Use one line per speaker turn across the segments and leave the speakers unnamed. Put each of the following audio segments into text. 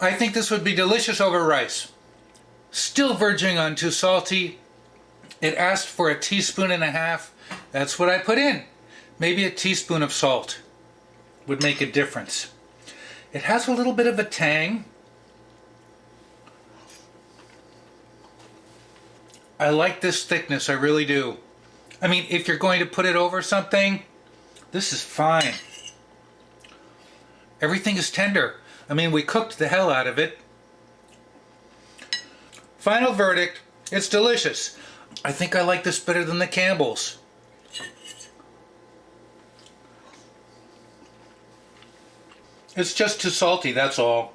I think this would be delicious over rice. Still verging on too salty. It asked for 1.5 teaspoons. That's what I put in. Maybe 1 teaspoon of salt would make a difference. It has a little bit of a tang. I like this thickness, I really do. I mean, if you're going to put it over something, this is fine. Everything is tender. I mean, we cooked the hell out of it. Final verdict, it's delicious. I think I like this better than the Campbell's. It's just too salty, that's all.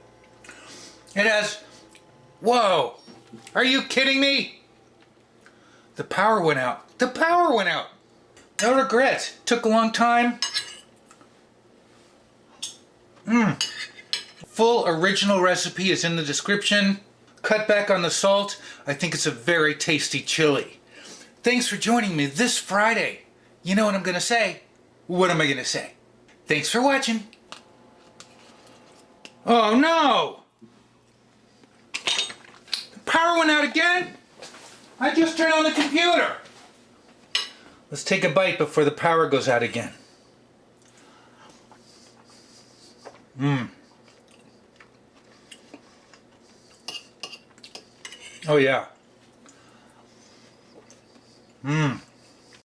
It has... Whoa! Are you kidding me? The power went out. The power went out! No regrets. Took a long time. Full original recipe is in the description. Cut back on the salt. I think it's a very tasty chili. Thanks for joining me this Friday. You know what I'm going to say? What am I going to say? Thanks for watching. Oh no! The power went out again? I just turned on the computer. Let's take a bite before the power goes out again. Oh yeah.